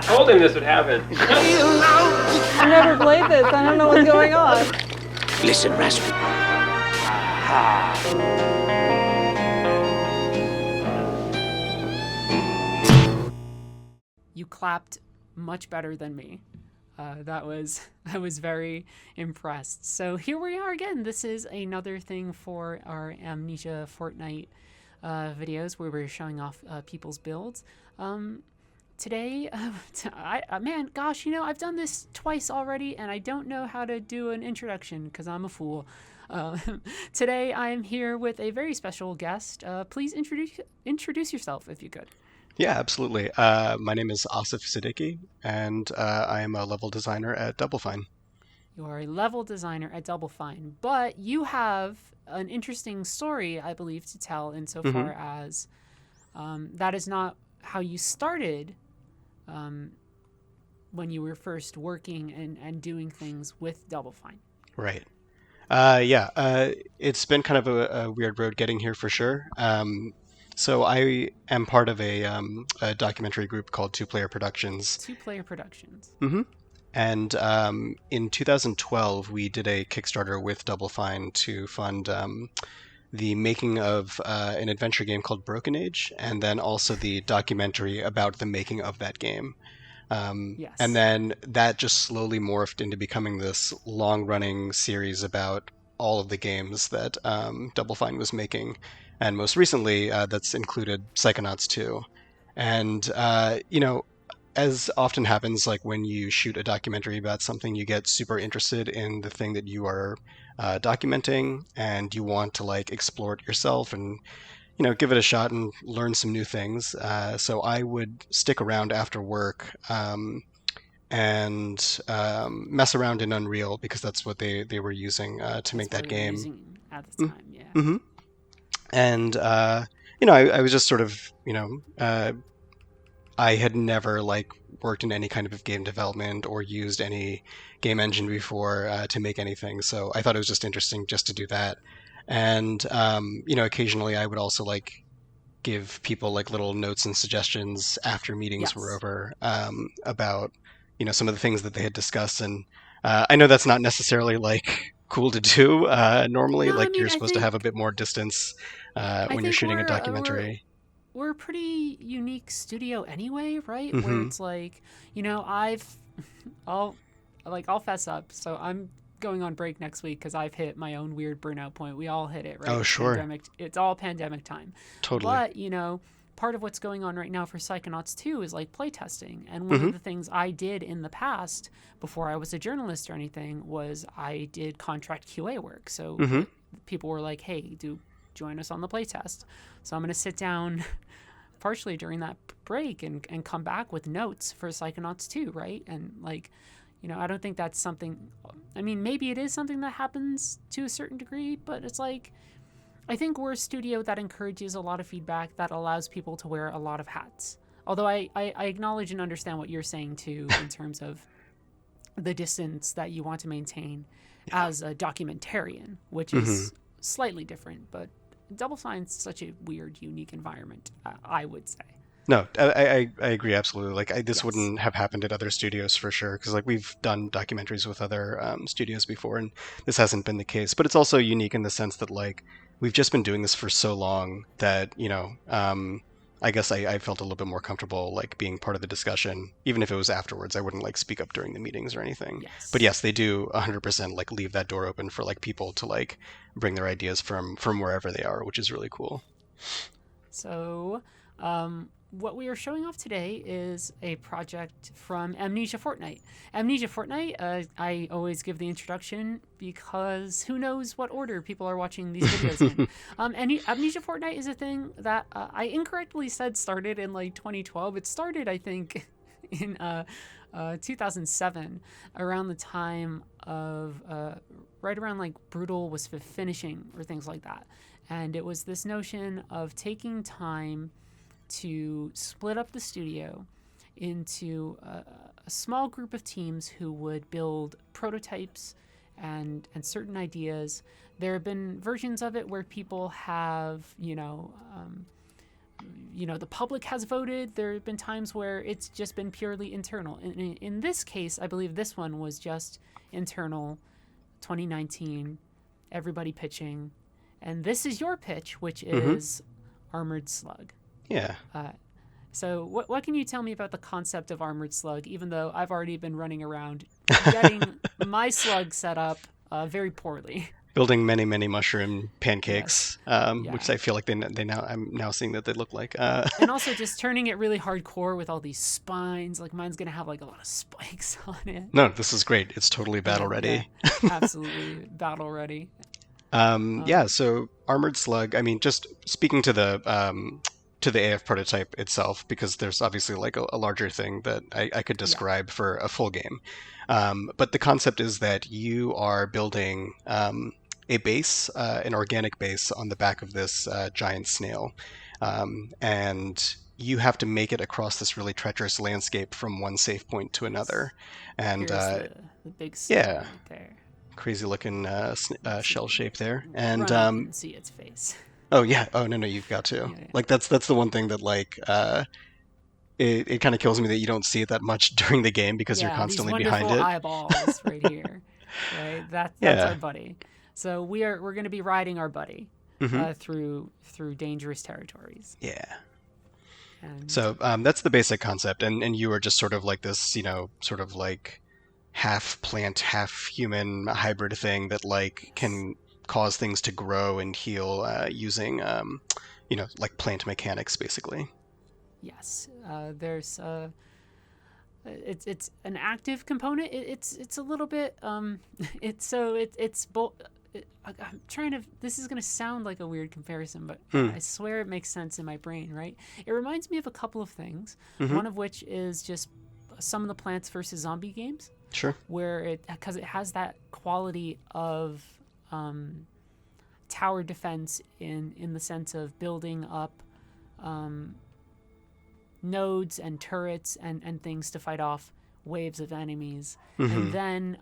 told him this would happen. I never played this. I don't know what's going on. Listen, Rascal. You clapped much better than me. I was very impressed. So here we are again. This is another thing for our Amnesia Fortnight videos where we're showing off people's builds. Today, man, gosh, I've done this twice already, and I don't know how to do an introduction because I'm a fool. Today, I am here with a very special guest. Please introduce yourself if you could. Yeah, absolutely. My name is Asif Siddiky, and I am a level designer at Double Fine. You are a level designer at Double Fine, but you have an interesting story, I believe, to tell insofar as that is not how you started when you were first working and doing things with Double Fine. Right. It's been kind of a weird road getting here for sure. So I am part of a documentary group called Two Player Productions. Two Player Productions. Mm-hmm. And in 2012, we did a Kickstarter with Double Fine to fund the making of an adventure game called Broken Age, and then also the documentary about the making of that game. Yes. And then that just slowly morphed into becoming this long-running series about all of the games that Double Fine was making. And most recently, that's included Psychonauts 2. And, as often happens, like when you shoot a documentary about something, you get super interested in the thing that you are documenting, and you want to explore it yourself and, give it a shot and learn some new things. So I would stick around after work and mess around in Unreal because that's what they were using to make that game. Using at the time, yeah. Mm-hmm. And, I was just sort of, I had never worked in any kind of game development or used any game engine before to make anything. So I thought it was just interesting just to do that. And, occasionally I would also give people little notes and suggestions after meetings were over about, some of the things that they had discussed. And I know that's not necessarily cool to do normally. No, you're supposed to have a bit more distance when you're shooting a documentary. We're a pretty unique studio anyway, right? Mm-hmm. Where it's I'll fess up. So I'm going on break next week because I've hit my own weird burnout point. We all hit it, right? Oh, sure. It's all pandemic time. Totally. But, part of what's going on right now for Psychonauts 2 is playtesting. And one of the things I did in the past before I was a journalist or anything was I did contract QA work. So people were like, hey, do join us on the playtest. So I'm going to sit down partially during that break and come back with notes for Psychonauts 2, right? And I don't think that's something, maybe it is something that happens to a certain degree, but it's I think we're a studio that encourages a lot of feedback that allows people to wear a lot of hats. Although I acknowledge and understand what you're saying too in terms of the distance that you want to maintain as a documentarian, which is slightly different, but Double Fine's such a weird, unique environment, I would say. No, I agree absolutely. This wouldn't have happened at other studios for sure, because we've done documentaries with other studios before, and this hasn't been the case. But it's also unique in the sense that we've just been doing this for so long that I guess I felt a little bit more comfortable being part of the discussion, even if it was afterwards. I wouldn't speak up during the meetings or anything. Yes. But yes, they do 100% leave that door open for people to bring their ideas from wherever they are, which is really cool. So, what we are showing off today is a project from Amnesia Fortnight. Amnesia Fortnight, I always give the introduction because who knows what order people are watching these videos in. Amnesia Fortnight is a thing that I incorrectly said started in 2012. It started, I think, in 2007, around the time of, right around Brutal was finishing or things like that. And it was this notion of taking time to split up the studio into a small group of teams who would build prototypes and certain ideas. There have been versions of it where people have, the public has voted. There have been times where it's just been purely internal. In this case, I believe this one was just internal, 2019, everybody pitching. And this is your pitch, which is Armored Slug. Yeah. So what can you tell me about the concept of Armored Slug, even though I've already been running around getting my slug set up very poorly? Building many mushroom pancakes, which I feel like I'm now seeing that they look like. And also just turning it really hardcore with all these spines. Like mine's gonna have like a lot of spikes on it. No, this is great. It's totally battle ready. Yeah, absolutely battle ready. So Armored Slug. I mean, just speaking to the AF prototype itself, because there's obviously like a larger thing that I could describe for a full game. But the concept is that you are building a base, an organic base on the back of this giant snail. And you have to make it across this really treacherous landscape from one safe point to another. And the big snail right there. Crazy looking shell shape there. And run up and see its face. Oh yeah. Oh no, you've got to. Yeah. Like that's the one thing that like it kind of kills me that you don't see it that much during the game because you're constantly behind it. These wonderful eyeballs right here. Right? That's our buddy. So we're going to be riding our buddy through dangerous territories. Yeah. So that's the basic concept, and you are just sort of like this, sort of like half plant, half human hybrid thing that like can cause things to grow and heal using, like plant mechanics, basically. Yes, there's it's an active component. It's a little bit it's both. I'm trying to. This is going to sound like a weird comparison, but I swear it makes sense in my brain. Right? It reminds me of a couple of things. One of which is just some of the Plants vs. Zombie games. Sure. Where because it has that quality of tower defense in the sense of building up nodes and turrets and things to fight off waves of enemies. And then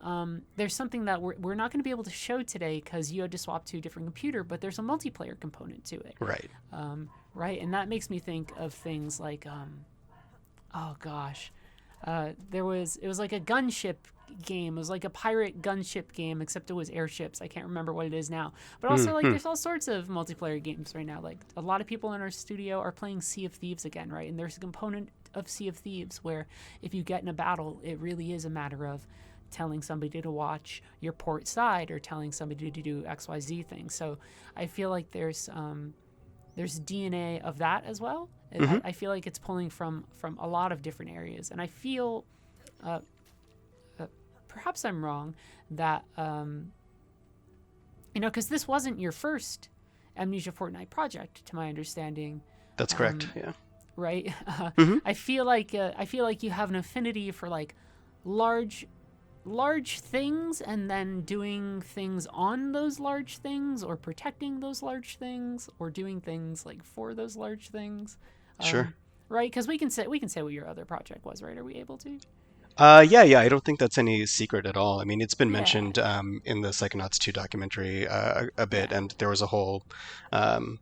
there's something that we're not going to be able to show today because you had to swap to a different computer, but there's a multiplayer component to it. Right. Right. And that makes me think of things like it was like a gunship game. It was like a pirate gunship game, except it was airships. I can't remember what it is now. But also, like, there's all sorts of multiplayer games right now. Like, a lot of people in our studio are playing Sea of Thieves again, right? And there's a component of Sea of Thieves where if you get in a battle, it really is a matter of telling somebody to watch your port side or telling somebody to do XYZ things. So I feel like there's DNA of that as well. I feel like it's pulling from a lot of different areas. And I feel... perhaps I'm wrong, that, because this wasn't your first Amnesia Fortnight project, to my understanding. That's correct, yeah. Right? I feel like you have an affinity for, like, large things and then doing things on those large things or protecting those large things or doing things, like, for those large things. Sure. Right? Because we can say what your other project was, right? Are we able to? Yeah. I don't think that's any secret at all. I mean, it's been mentioned in the Psychonauts 2 documentary a bit, and there was a whole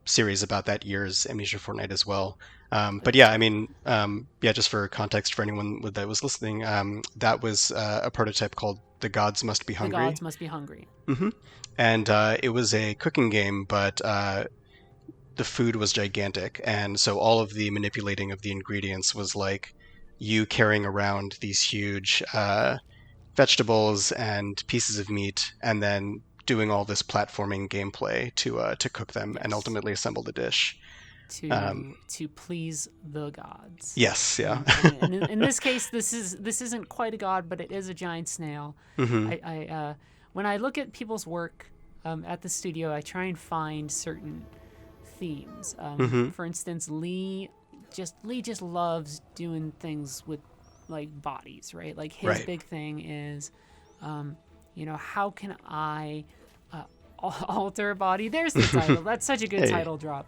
series about that year's Amnesia Fortnight as well. But yeah, I mean, just for context for anyone that was listening, that was a prototype called The Gods Must Be Hungry. The Gods Must Be Hungry. And it was a cooking game, but the food was gigantic, and so all of the manipulating of the ingredients was like you carrying around these huge vegetables and pieces of meat, and then doing all this platforming gameplay to cook them and ultimately assemble the dish. To please the gods. Yes, yeah. And in this case, this isn't quite a god, but it is a giant snail. I when I look at people's work at the studio, I try and find certain themes. For instance, Lee just loves doing things with like bodies, right? Like his big thing is, how can I alter a body? There's the title. That's such a good title drop.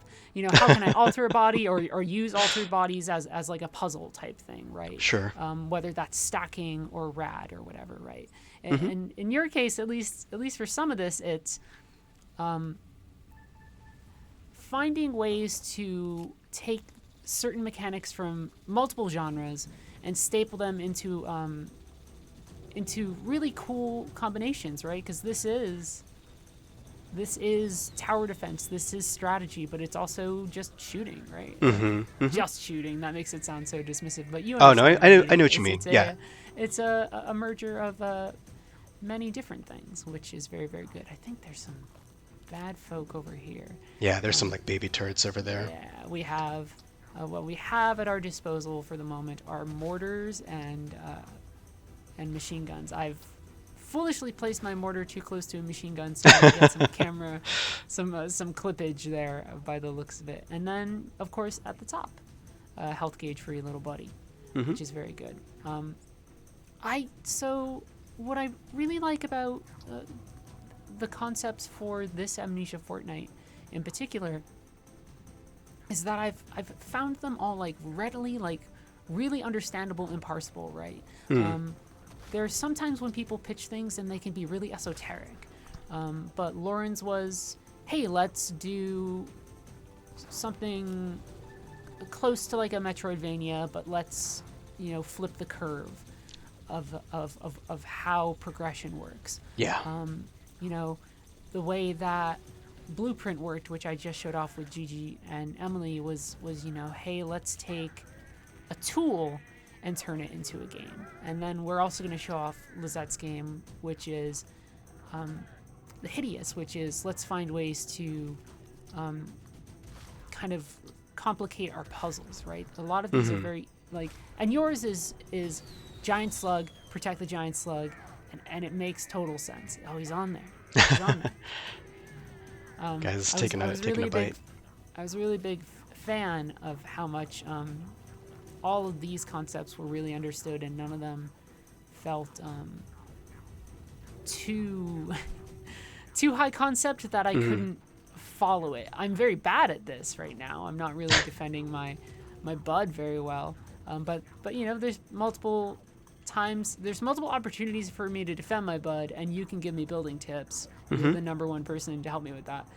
How can I alter a body or use altered bodies as like a puzzle type thing, right? Sure. Whether that's stacking or rad or whatever, right? And in your case, at least for some of this, it's finding ways to take certain mechanics from multiple genres and staple them into really cool combinations, right? Because this is tower defense, this is strategy, but it's also just shooting, right? Just shooting. That makes it sound so dismissive, but you understand. I know what you mean. It's a merger of many different things, which is very, very good. I think there's some bad folk over here. Yeah, there's some like baby turrets over there. Yeah, we have what we have at our disposal for the moment are mortars and machine guns. I've foolishly placed my mortar too close to a machine gun, so I get some camera, some clippage there by the looks of it. And then, of course, at the top, health gauge for your little buddy, which is very good. So what I really like about the concepts for this Amnesia Fortnight in particular is that I've found them all like readily, like really understandable and parsable, right? There's sometimes when people pitch things and they can be really esoteric. But Lauren's was, hey, let's do something close to like a Metroidvania, but let's, flip the curve of how progression works. Yeah. The way that Blueprint worked, which I just showed off with Gigi and Emily, was hey, let's take a tool and turn it into a game. And then we're also going to show off Lizette's game, which is the Hideous, which is let's find ways to kind of complicate our puzzles, right? A lot of these are very and yours is giant slug, protect the giant slug, and it makes total sense. Oh, he's on there. He's on there. Guys, taking a bite. I was a really big fan of how much all of these concepts were really understood, and none of them felt too high concept that I couldn't follow it. I'm very bad at this right now. I'm not really defending my bud very well. But there's multiple opportunities for me to defend my bud, and you can give me building tips. You're the number one person to help me with that.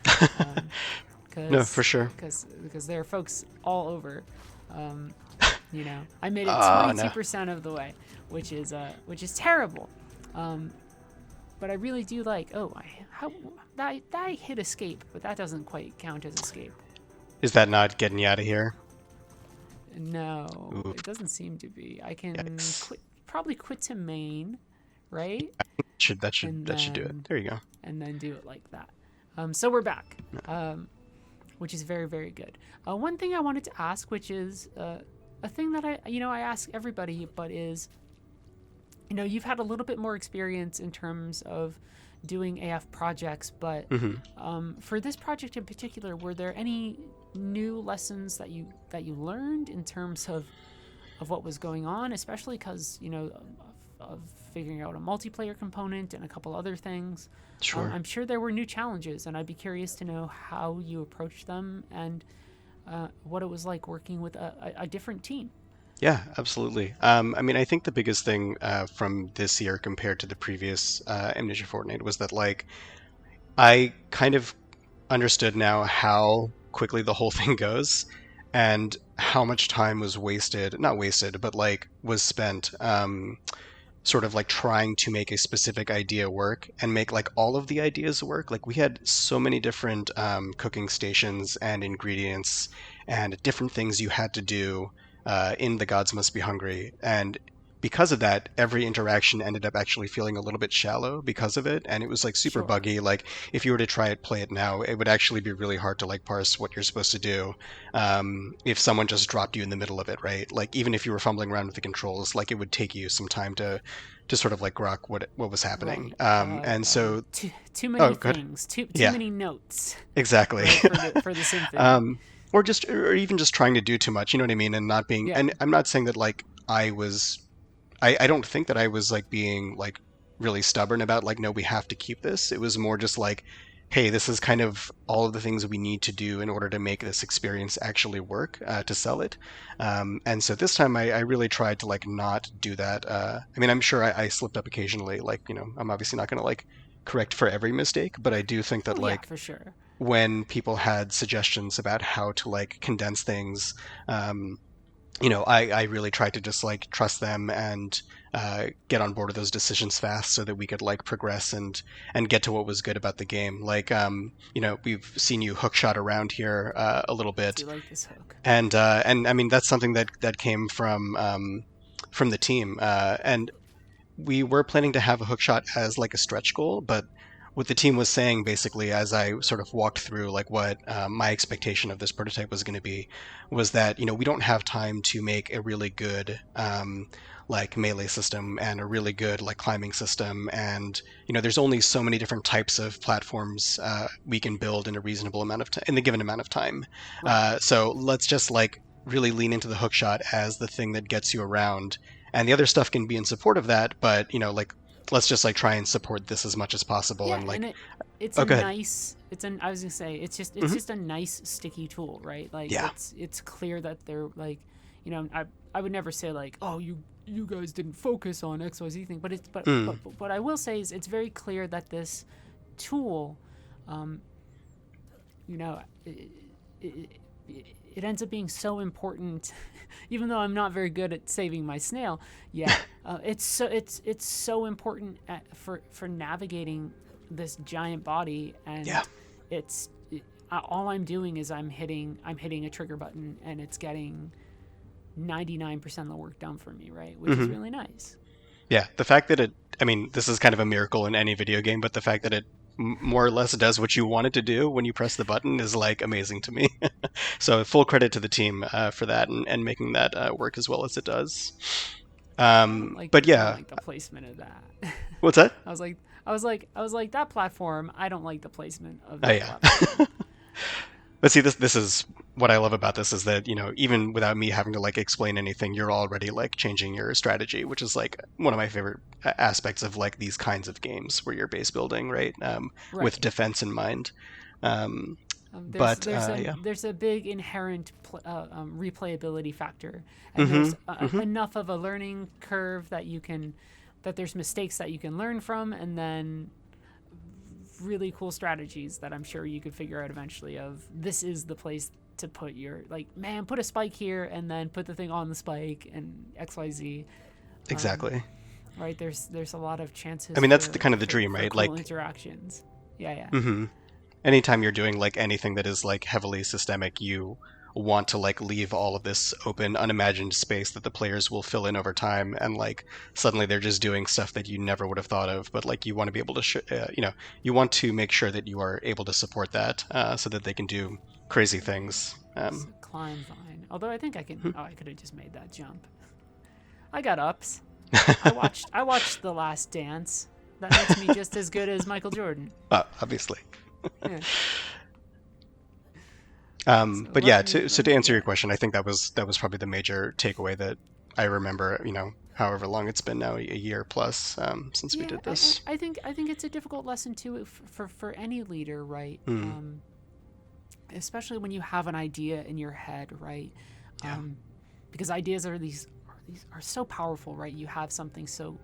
No, for sure. Because there are folks all over. I made it 22% of the way, which is terrible. But I really do like. I hit escape, but that doesn't quite count as escape. Is that not getting you out of here? No, Ooh. It doesn't seem to be. I can probably quit to main, right? That should do it. There you go. And then do it like that. So we're back, which is very, very good. One thing I wanted to ask, which is a thing that I ask everybody, but is, you've had a little bit more experience in terms of doing AF projects, but for this project in particular, were there any new lessons that you learned in terms of what was going on, especially because of figuring out a multiplayer component and a couple other things? Sure. I'm sure there were new challenges, and I'd be curious to know how you approached them and what it was like working with a different team. Yeah, absolutely. I think the biggest thing from this year compared to the previous Amnesia Fortnight was that, I kind of understood now how quickly the whole thing goes and how much time was not wasted, but, was spent sort of, trying to make a specific idea work and make, all of the ideas work. We had so many different cooking stations and ingredients and different things you had to do in The Gods Must Be Hungry, and because of that, every interaction ended up actually feeling a little bit shallow because of it, and it was super buggy. If you were to play it now, it would actually be really hard to parse what you're supposed to do if someone just dropped you in the middle of it, right? Even if you were fumbling around with the controls, it would take you some time to sort of grok what was happening. Right. And so too many things, too many notes. Exactly. for the symphony. Or even just trying to do too much, you know what I mean, and not being. Yeah. And I'm not saying that I don't think that I was being really stubborn about no, we have to keep this. It was more just hey, this is kind of all of the things we need to do in order to make this experience actually work to sell it. And so this time I really tried to not do that. I'm sure I slipped up occasionally. I'm obviously not going to correct for every mistake, but I do think that Oh yeah, like for sure. when people had suggestions about how to like condense things, um, I really tried to just like trust them and get on board with those decisions fast so that we could like progress and get to what was good about the game. Like, we've seen you hookshot around here a little I bit, do like this hook. and I mean that's something that came from the team, and we were planning to have a hookshot as like a stretch goal, but what the team was saying basically as I sort of walked through like what my expectation of this prototype was going to be was that we don't have time to make a really good like melee system and a really good like climbing system, and there's only so many different types of platforms we can build in a reasonable amount of time in the given amount of time. Right. So let's just like really lean into the hookshot as the thing that gets you around, and the other stuff can be in support of that, but like let's just like try and support this as much as possible. Yeah, And like, and it's oh, a go ahead. nice. It's an. I was gonna say it's Hmm. just a nice sticky tool, right? Like Yeah. it's clear that they're like, I would never say like, oh, you guys didn't focus on XYZ thing, but it's Mm. but what I will say is it's very clear that this tool, um, you know, it ends up being so important. Even though I'm not very good at saving my snail, yeah, it's so important for navigating this giant body, and Yeah. all I'm doing is I'm hitting a trigger button, and it's getting 99% of the work done for me, right? Which is Hmm. really nice. Yeah. The fact that I mean, this is kind of a miracle in any video game, but the fact that it more or less does what you want it to do when you press the button is like amazing to me. So full credit to the team for that and making that work as well as it does. But I don't yeah, like the placement of that. what's that? I was like that platform. I don't like the placement of Oh that yeah. platform. But see, this is what I love about this is that even without me having to like explain anything, you're already like changing your strategy, which is like one of my favorite aspects of like these kinds of games where you're base building, right? With Right. defense in mind. Um, There's but yeah. there's a big inherent replayability factor, and Hmm. there's Hmm. enough of a learning curve that there's mistakes that you can learn from, and then really cool strategies that I'm sure you could figure out eventually. Of this is the place to put your put a spike here, and then put the thing on the spike and XYZ. Exactly. Right? There's a lot of chances. I mean, that's the kind of the dream, right? Cool Like, interactions. Yeah, yeah. hmm anytime you're doing like anything that is like heavily systemic, you want to like leave all of this open, unimagined space that the players will fill in over time, and like suddenly they're just doing stuff that you never would have thought of. But like you want to be able to, you want to make sure that you are able to support that so that they can do crazy things. It's a climb vine. Although I think I can. Hmm. Oh, I could have just made that jump. I got ups. I watched The Last Dance. That makes me just as good as Michael Jordan. Obviously. Yeah. But yeah, let me- so to answer your question, I think that was probably the major takeaway that I remember. However long it's been now, a year plus since we Yeah, did this. I think it's a difficult lesson too for any leader, right? Mm. Especially when you have an idea in your head, right? Yeah. Because ideas are so powerful, right? You have something so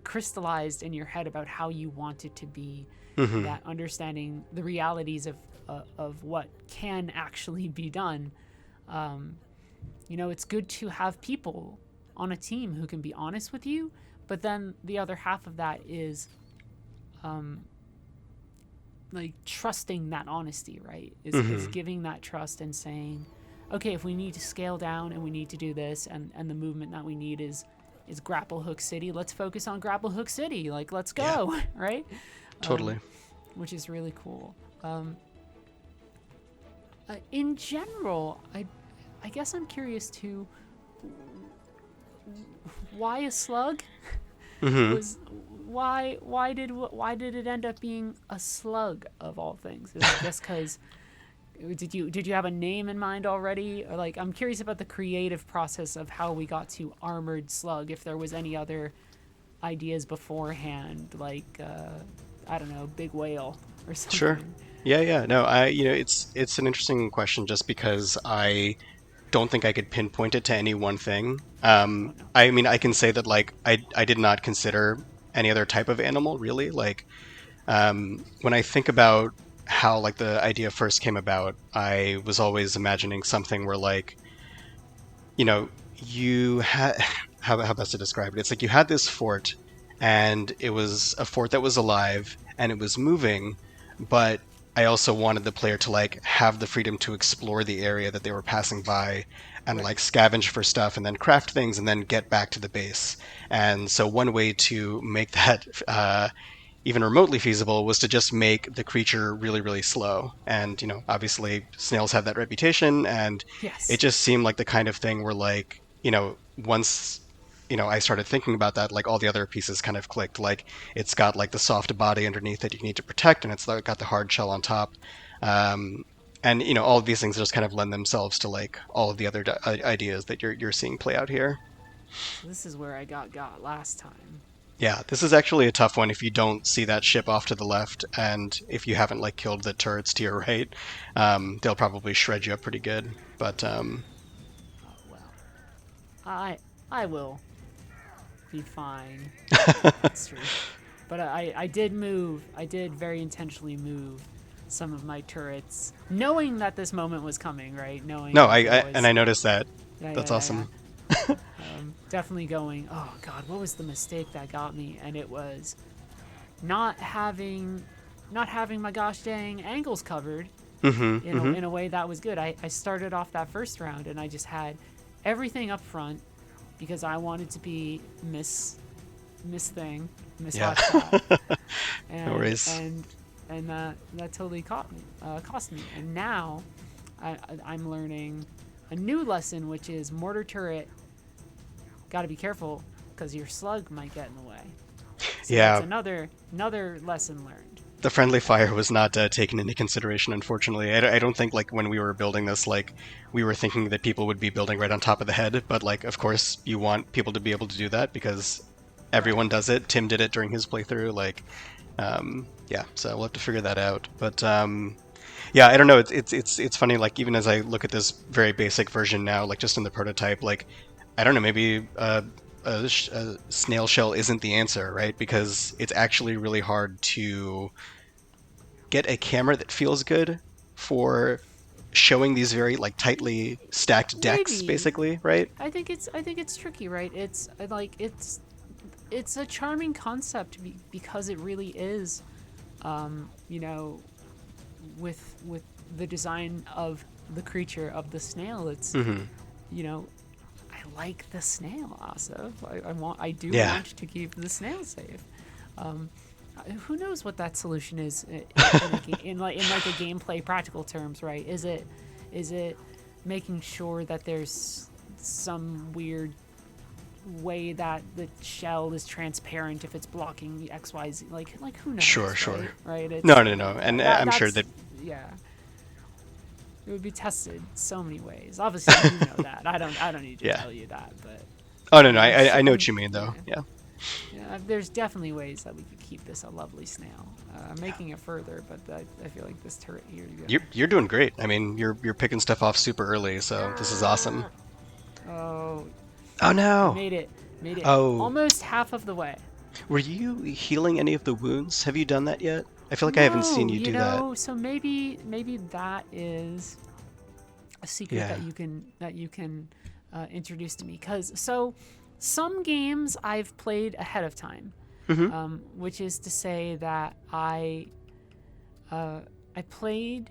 crystallized in your head about how you want it to be, Mhm. that understanding the realities of what can actually be done. It's good to have people on a team who can be honest with you, but then the other half of that is like trusting that honesty, right? Is giving that trust and saying, okay, if we need to scale down and we need to do this, and the movement that we need is Grapple Hook City, let's focus on Grapple Hook City. Like, let's go, right? Totally. Which is really cool. In general, I guess I'm curious too. Why a slug? Mhm. Why did it end up being a slug of all things? Is it just because did you have a name in mind already? Or like, I'm curious about the creative process of how we got to Armored Slug. If there was any other ideas beforehand, like I don't know, Big Whale or something. Sure. Yeah. No, it's an interesting question just because I don't think I could pinpoint it to any one thing. No. I mean, I can say that like I did not consider any other type of animal really. Like When I think about how like the idea first came about, I was always imagining something where like, you had how best to describe it. It's like you had this fort, and it was a fort that was alive and it was moving, but I also wanted the player to like have the freedom to explore the area that they were passing by and like scavenge for stuff and then craft things and then get back to the base. And so one way to make that even remotely feasible was to just make the creature really, really slow. And, obviously snails have that reputation, and Yes. it just seemed like the kind of thing where like, once I started thinking about that, like all the other pieces kind of clicked. Like it's got like the soft body underneath that you need to protect, and it's got the hard shell on top. And all of these things just kind of lend themselves to like all of the other ideas that you're seeing play out here. So this is where I got last time. Yeah, this is actually a tough one if you don't see that ship off to the left, and if you haven't like killed the turrets to your right, they'll probably shred you up pretty good. But Oh well, I will be fine. That's true. But I did move. I did very intentionally move some of my turrets, knowing that this moment was coming. Right? Knowing. no, that I noticed that. Yeah, That's yeah, awesome. yeah. Definitely going, oh God, what was the mistake that got me? And it was not having my gosh dang angles covered in a way that was good. I started off that first round and I just had everything up front because I wanted to be Miss Yeah. Hot Shot. And, No worries. And that totally cost me. And now I'm learning a new lesson, which is mortar turret. Got to be careful because your slug might get in the way. So Yeah. that's another lesson learned. The friendly fire was not taken into consideration, unfortunately. I don't think like when we were building this, like we were thinking that people would be building right on top of the head, but like of course you want people to be able to do that because everyone does it. Tim did it during his playthrough. Like, yeah, so we'll have to figure that out. But yeah, I don't know. It's funny. Like even as I look at this very basic version now, like just in the prototype, like I don't know, maybe a snail shell isn't the answer, right? Because it's actually really hard to get a camera that feels good for showing these very like tightly stacked decks, Maybe. basically, right? I think it's tricky, right? It's a charming concept because it really is, with the design of the creature of the snail. It's I like the snail, Asif. I do Yeah. want to keep the snail safe. Who knows what that solution is in like a gameplay practical terms, right? Is it making sure that there's some weird way that the shell is transparent if it's blocking the XYZ? Like who knows? Sure. Right? It's, No. And I'm sure that yeah. It would be tested so many ways. Obviously, you know that. I don't need to Yeah. tell you that, but Oh no, I know what you mean though. Yeah. there's definitely ways that we could keep this a lovely snail. I'm making it further, but I feel like this turret here. You're doing great. I mean, you're picking stuff off super early, so this is awesome. Oh, Oh no. made it. Oh. Almost half of the way. Were you healing any of the wounds? Have you done that yet? I feel like I haven't seen you do that. So maybe that is a secret Yeah. that you can introduce to me. Because so some games I've played ahead of time, which is to say that I played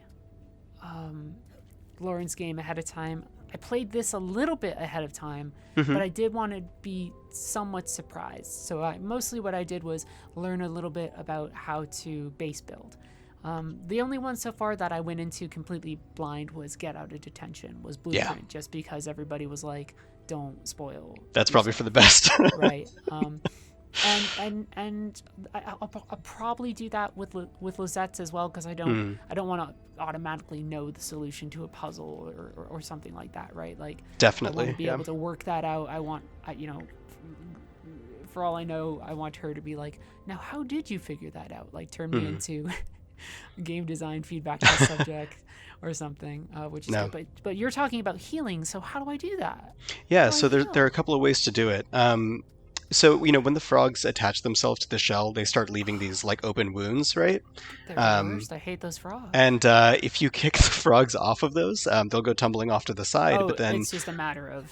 Lauren's game ahead of time. I played this a little bit ahead of time, but I did want to be somewhat surprised. So mostly what I did was learn a little bit about how to base build. The only one so far that I went into completely blind was Get Out of Detention, was Blueprint, just because everybody was like, don't spoil. That's probably for the best. Right. And I'll probably do that with Lizette's as well, because I don't want to automatically know the solution to a puzzle or something like that, right? Like Definitely. I want to be able to work that out. For all I know, I want her to be like, now how did you figure that out? Like turn me into game design feedback test subject or something, which is good. But you're talking about healing, so how do I do that? Yeah, so there are a couple of ways to do it. So, when the frogs attach themselves to the shell, they start leaving these like open wounds, right? They're the Um, worst. I hate those frogs. and if you kick the frogs off of those, they'll go tumbling off to the side. Oh, But then, it's just a matter of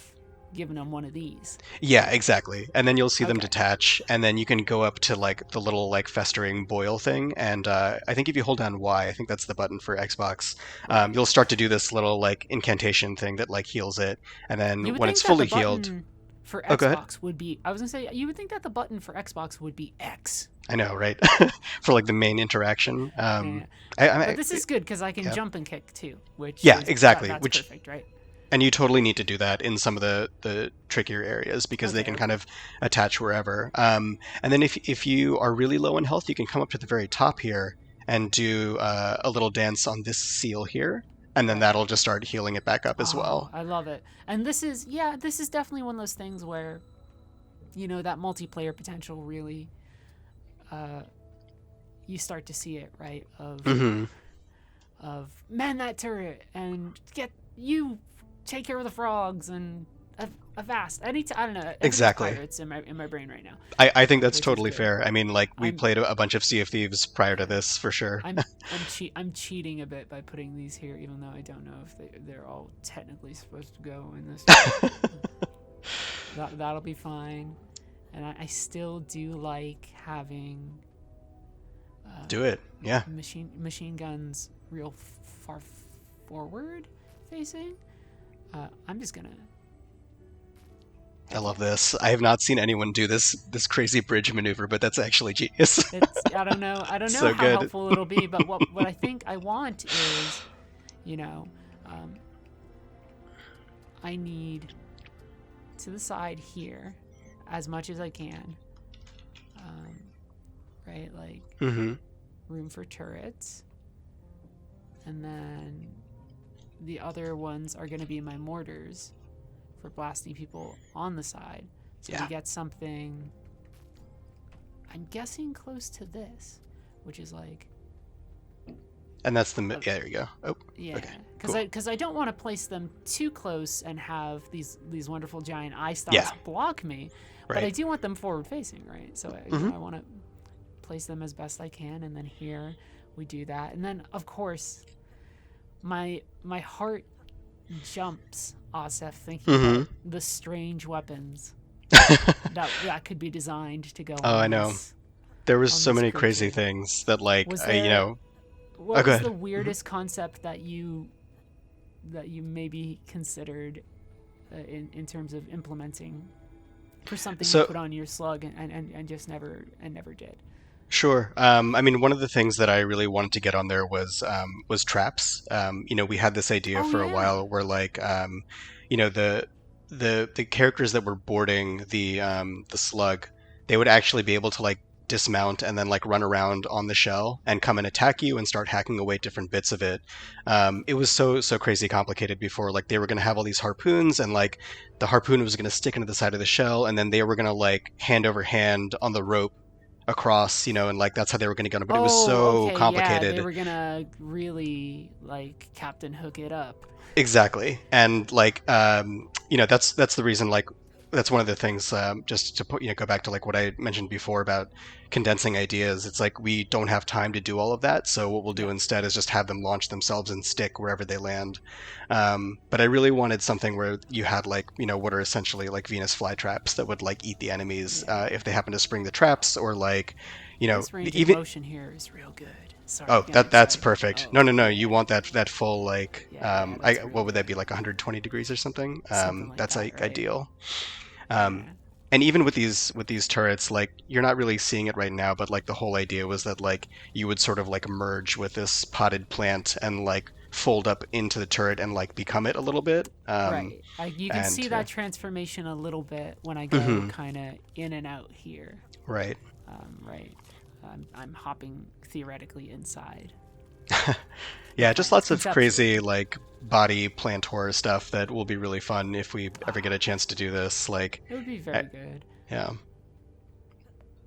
giving them one of these. yeah, exactly. And then you'll see them Okay. detach, and then you can go up to like the little like festering boil thing. And I think if you hold down Y, I think that's the button for Xbox, you'll start to do this little like incantation thing that like heals it. And then You would when think it's that fully the healed, button for oh, go ahead. Xbox would be. I was gonna say you would think that the button for Xbox would be X. I know, right? For like the main interaction. Yeah. But this is good because I can yeah. jump and kick too, which Yeah, is, exactly, that's which- perfect, right? And you totally need to do that in some of the trickier areas because they can Okay. kind of attach wherever. And then if you are really low in health, you can come up to the very top here and do a little dance on this seal here, and then Right. that'll just start healing it back up as well. I love it. And this is definitely one of those things where, that multiplayer potential really, you start to see it, right? hmm Of man that turret and take care of the frogs and avast. I don't know. Everything's Exactly. pirates in my brain right now. I think that's Which is totally good. fair. I mean, like we I'm- played a bunch of Sea of Thieves prior to this for sure. I'm cheating a bit by putting these here, even though I don't know if they're all technically supposed to go in this. That'll be fine. And I still do like having Do it. Yeah. machine guns real far forward facing. I'm just gonna. I love this. I have not seen anyone do this crazy bridge maneuver, but that's actually genius. I don't know So how good. helpful it'll be, but what I think I want is, I need to the side here as much as I can. Right, like hmm room for turrets, and then the other ones are going to be my mortars for blasting people on the side. So Yeah. we get something, I'm guessing close to this, which is like, And that's yeah, there you go. Oh, yeah, okay, because I don't want to place them too close and have these wonderful giant eye stalks Yeah. block me, but I right. do want them forward facing, right? So I want to place them as best I can, and then here we do that, and then of course my heart jumps, Asif, thinking about the strange weapons that could be designed to go. Oh, on I know. this. There was on so this many crazy creature. things that, like, Was you there- know, What go was ahead. the weirdest concept that you maybe considered in terms of implementing for something So- you put on your slug and just never did? Sure. I mean, one of the things that I really wanted to get on there was traps. We had this idea Oh, for a yeah. while where, like, the characters that were boarding the slug, they would actually be able to like dismount and then like run around on the shell and come and attack you and start hacking away different bits of it. It was so crazy complicated before. Like they were going to have all these harpoons, and like the harpoon was going to stick into the side of the shell, and then they were going to like hand over hand on the rope across, and like that's how they were going to get on. But it was so okay, complicated. Yeah, they were gonna really like Captain Hook it up. Exactly, and like that's the reason. Like that's one of the things. Just to put go back to like what I mentioned before about condensing ideas. It's like we don't have time to do all of that. So what we'll do instead is just have them launch themselves and stick wherever they land. But I really wanted something where you had like what are essentially like Venus flytraps that would like eat the enemies if they happen to spring the traps, or like This range of even. motion here is real good. Sorry, Oh, getting that's excited. perfect. Oh, No. You want that full like Yeah, that's really what would that be, like 120 degrees or something? Something like That's that, like right? ideal. Yeah. And even with these turrets, like you're not really seeing it right now, but like the whole idea was that like you would sort of like merge with this potted plant and like fold up into the turret and like become it a little bit. Right. You can and, see that transformation a little bit when I go kind of in and out here. Right. Right. I'm hopping theoretically inside. Yeah, just lots of Conceptually. crazy like body plant horror stuff that will be really fun if we ever get a chance to do this. Like, It would be very good. yeah.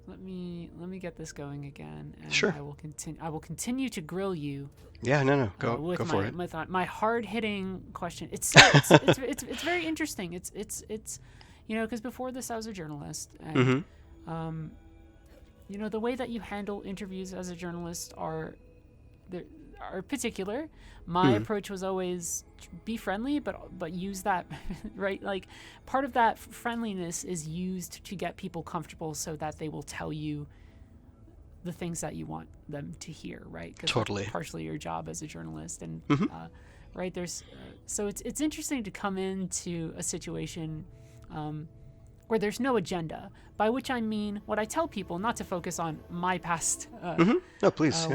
Let me get this going again, and Sure. I will continue to grill you. Yeah, no. With Go for it. my hard hitting question. It's very interesting. It's because before this I was a journalist, and Mm-hmm. the way that you handle interviews as a journalist are particular. My approach was always be friendly, but use that right. Like part of that friendliness is used to get people comfortable so that they will tell you the things that you want them to hear, right? 'Cause Totally. that's partially your job as a journalist, and right there's so it's interesting to come into a situation where there's no agenda. By which I mean, what I tell people, not to focus on my past No, please.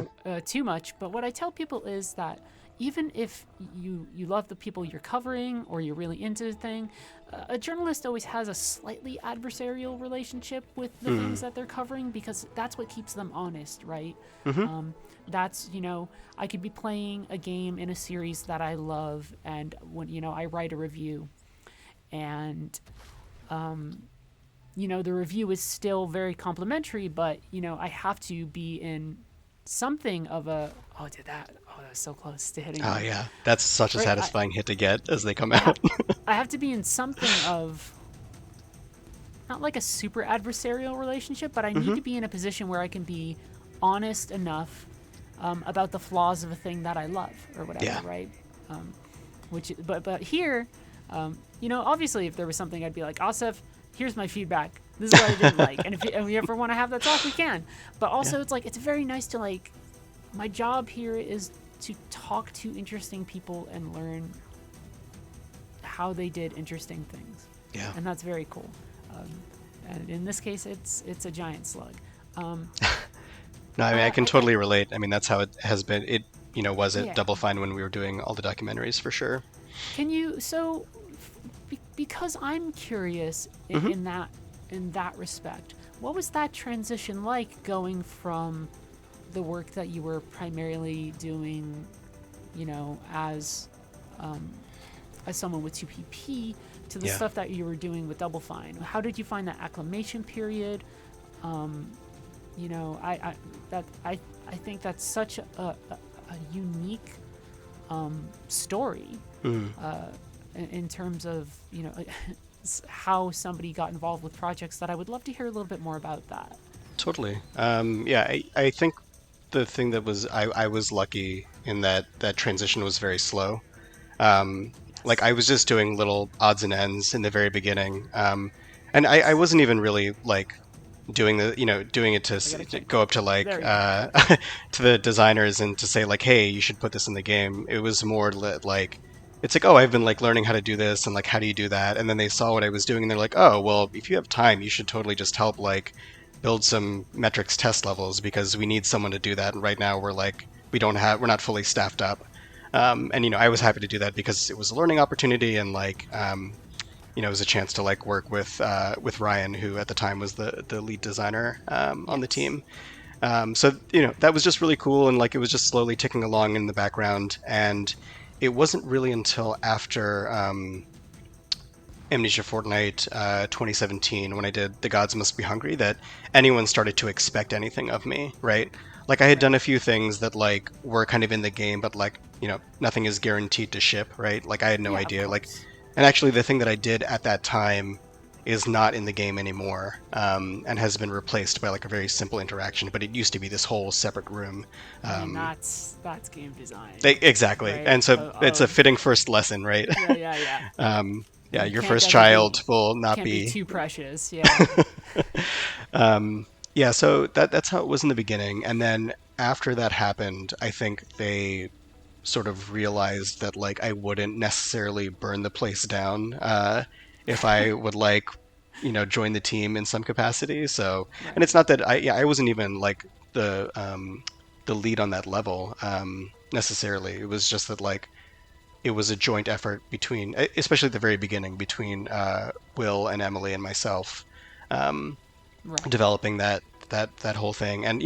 too much, but what I tell people is that even if you love the people you're covering or you're really into the thing, a journalist always has a slightly adversarial relationship with the things that they're covering, because that's what keeps them honest, right? That's, I could be playing a game in a series that I love, and when, I write a review, and the review is still very complimentary, but I have to be in something of a that was so close to hitting Oh me. yeah, that's such a Right, satisfying hit to get as they come out. I have to be in something of not like a super adversarial relationship, but I need to be in a position where I can be honest enough about the flaws of a thing that I love or whatever, Yeah. right? But here, obviously if there was something I'd be like, Asif, here's my feedback. This is what I didn't like. And if we ever want to have that talk, we can. But also it's like, it's very nice to like, my job here is to talk to interesting people and learn how they did interesting things. Yeah. And that's very cool. And in this case, it's a giant slug. No, I mean, I can totally relate. I mean, that's how it has been. It, was at Yeah. Double Fine when we were doing all the documentaries for sure. Can you because I'm curious in that respect, what was that transition like going from the work that you were primarily doing, as someone with 2PP to the Yeah. stuff that you were doing with Double Fine? How did you find that acclimation period? I think that's such a unique story in terms of how somebody got involved with projects. That I would love to hear a little bit more about that. Totally. Yeah, I think the thing that was I was lucky in that transition was very slow. Like I was just doing little odds and ends in the very beginning, and I wasn't even really like doing it to go up to like to the designers and to say like, hey, you should put this in the game. It was more like it's like, oh, I've been like learning how to do this and like how do you do that, and then they saw what I was doing and they're like, oh, well, if you have time, you should totally just help like build some metrics test levels because we need someone to do that, and right now we're not fully staffed up. And I was happy to do that because it was a learning opportunity, and like it was a chance to like work with Ryan, who at the time was the lead designer on the team. So that was just really cool, and like it was just slowly ticking along in the background. And it wasn't really until after Amnesia Fortnight 2017, when I did The Gods Must Be Hungry, that anyone started to expect anything of me, right? Like I had done a few things that like were kind of in the game, but like nothing is guaranteed to ship, right? Like I had no idea. Like, and actually the thing that I did at that time is not in the game anymore, and has been replaced by like a very simple interaction. But it used to be this whole separate room. And that's game design. Exactly, right? And so it's a fitting first lesson, right? Yeah. Yeah, You your can't first ever child will not Can't be too precious. Yeah. Yeah, so that's how it was in the beginning, and then after that happened, I think they sort of realized that like I wouldn't necessarily burn the place down if I would like join the team in some capacity. So, and it's not that I wasn't even like the lead on that level necessarily. It was just that like it was a joint effort between, especially at the very beginning, between Will and Emily and myself. Developing that whole thing, and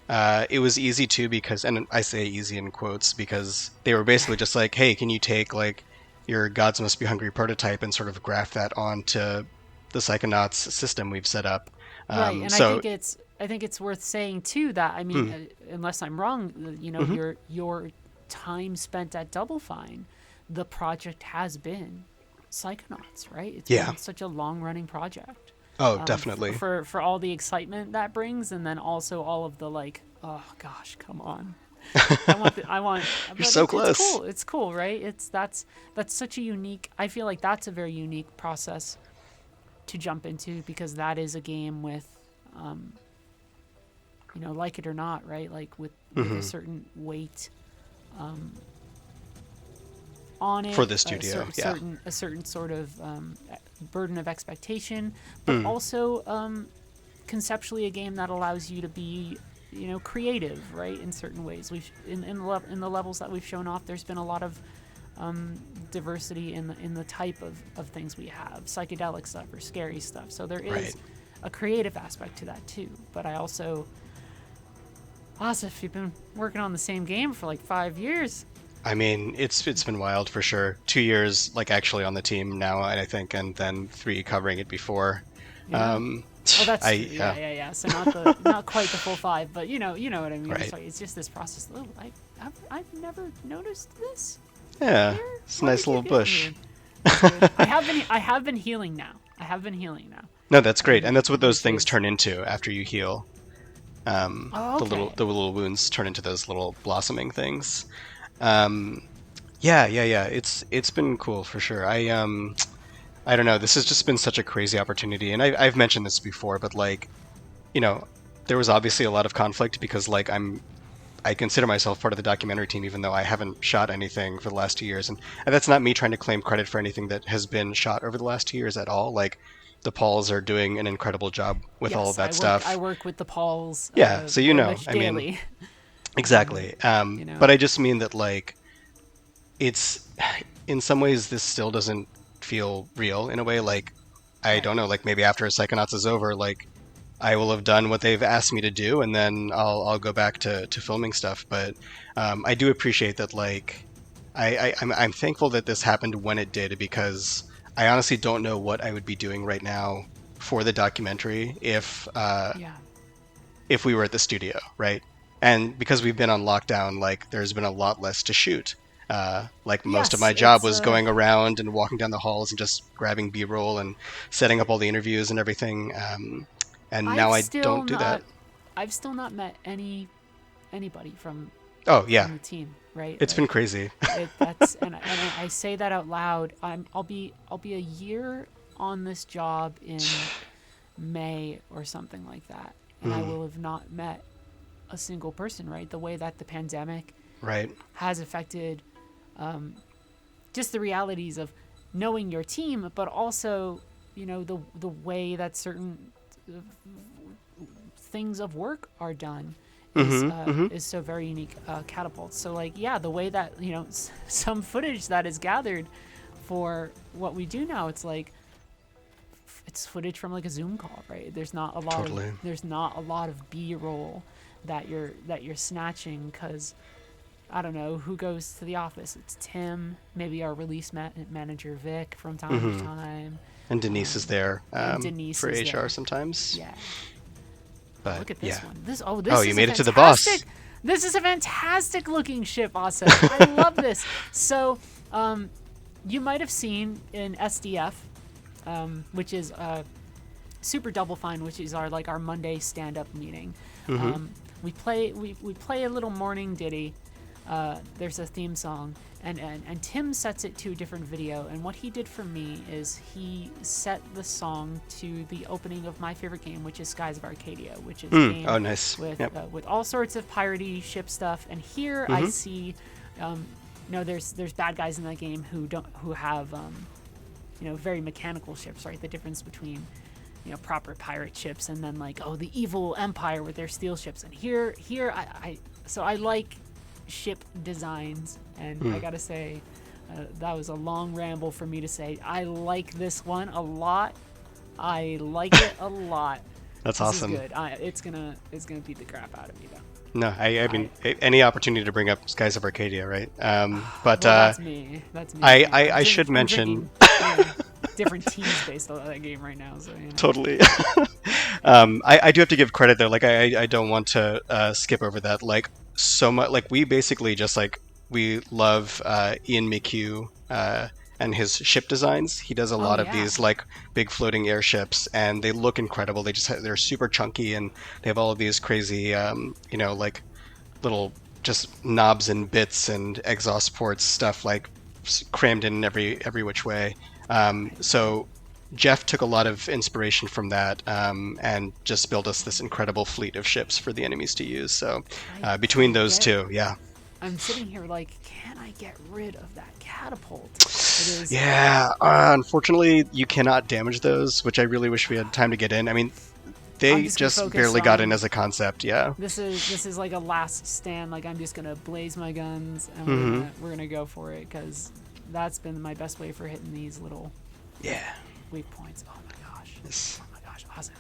it was easy too because, and I say easy in quotes because they were basically just like, hey, can you take like your Gods Must Be Hungry prototype and sort of graft that onto the Psychonauts system we've set up. Right, and so, I think it's worth saying too that, I mean, unless I'm wrong, your time spent at Double Fine, the project has been Psychonauts, right? It's Yeah. been such a long-running project. Oh, definitely. For all the excitement that brings, and then also all of the like, oh gosh, come on. I want. You're so close. It's cool. It's cool, right? That's such a unique. I feel like that's a very unique process to jump into, because that is a game with, like it or not, right? Like with a certain weight on it For the studio, a certain sort of burden of expectation, but also conceptually a game that allows you to be, creative, right, in certain ways. We've in the levels that we've shown off, there's been a lot of diversity in the type of things we have, psychedelic stuff or scary stuff. So there is a creative aspect to that too. But I also, Asif, you've been working on the same game for like 5 years. I mean, it's been wild for sure. 2 years, like, actually on the team now, I think, and then 3 covering it before. Yeah. Oh, that's yeah. So not quite the full 5, but you know what I mean. Right. It's just this process. Oh, I've never noticed this. Yeah, Here? it's a nice little bush. I have been healing now. No, that's great, and that's what those things turn into after you heal. Oh, okay. The little wounds turn into those little blossoming things. Yeah. It's been cool for sure. I don't know. This has just been such a crazy opportunity, and I've mentioned this before, but like, there was obviously a lot of conflict because like I consider myself part of the documentary team, even though I haven't shot anything for the last 2 years, and that's not me trying to claim credit for anything that has been shot over the last 2 years at all. Like, the Pauls are doing an incredible job with all of that stuff. I work with the Pauls. Yeah, so daily. mean, exactly. But I just mean that like, it's in some ways this still doesn't feel real in a way. Like, I don't know. Like, maybe after Psychonauts is over, like, I will have done what they've asked me to do, and then I'll go back to filming stuff. But I do appreciate that. Like, I'm thankful that this happened when it did, because I honestly don't know what I would be doing right now for the documentary if we were at the studio, right? And because we've been on lockdown, like, there's been a lot less to shoot. Most of my job was going around and walking down the halls and just grabbing B-roll and setting up all the interviews and everything. And now I don't do that. I've still not met anybody from the team, right? It's been crazy. And I say that out loud. I'll be a year on this job in May or something like that, and I will have not met a single person, right? The way that the pandemic has affected just the realities of knowing your team, but also, the way that certain things of work are done is so very unique. Catapult. So like, the way that some footage that is gathered for what we do now, it's like it's footage from like a Zoom call, right? There's not a lot of B-roll that you're snatching, because I don't know who goes to the office. It's Tim, maybe our release manager Vic from time to time. And Denise is there for HR there sometimes. Yeah. But look at this one. This you made it to the boss. This is a fantastic looking ship, Asif. I love this. So, you might have seen in SDF, which is Super Double Fine, which is our Monday stand-up meeting. We play a little morning ditty. There's a theme song, and Tim sets it to a different video, and what he did for me is he set the song to the opening of my favorite game, which is Skies of Arcadia, which is a game nice. with all sorts of piratey ship stuff. And here I see there's bad guys in that game who have very mechanical ships, right? The difference between proper pirate ships and then the evil empire with their steel ships. And here I like ship designs, and I gotta say that was a long ramble for me to say I like this one a lot. I like it a lot. That's this awesome. Is good. It's gonna beat the crap out of me though. No, I mean, any opportunity to bring up Skies of Arcadia, right? But that's me. I should mention different teams based on that game right now. So totally. I do have to give credit there. Like, I don't want to skip over that. Like, so much. Like, we basically just we love Ian McHugh and his ship designs. He does a lot of these like big floating airships, and they look incredible. They're super chunky, and they have all of these crazy, like little just knobs and bits and exhaust ports stuff like crammed in every which way. So Jeff took a lot of inspiration from that and just built us this incredible fleet of ships for the enemies to use. So between those two, yeah. I'm sitting here like, can I get rid of that catapult? It is... Yeah, unfortunately, you cannot damage those, which I really wish we had time to get in. I mean, they just barely got in as a concept, yeah. This is like a last stand. Like, I'm just gonna blaze my guns and we're gonna go for it, because that's been my best way for hitting these little weak points. Oh my gosh! Oh my gosh! Awesome.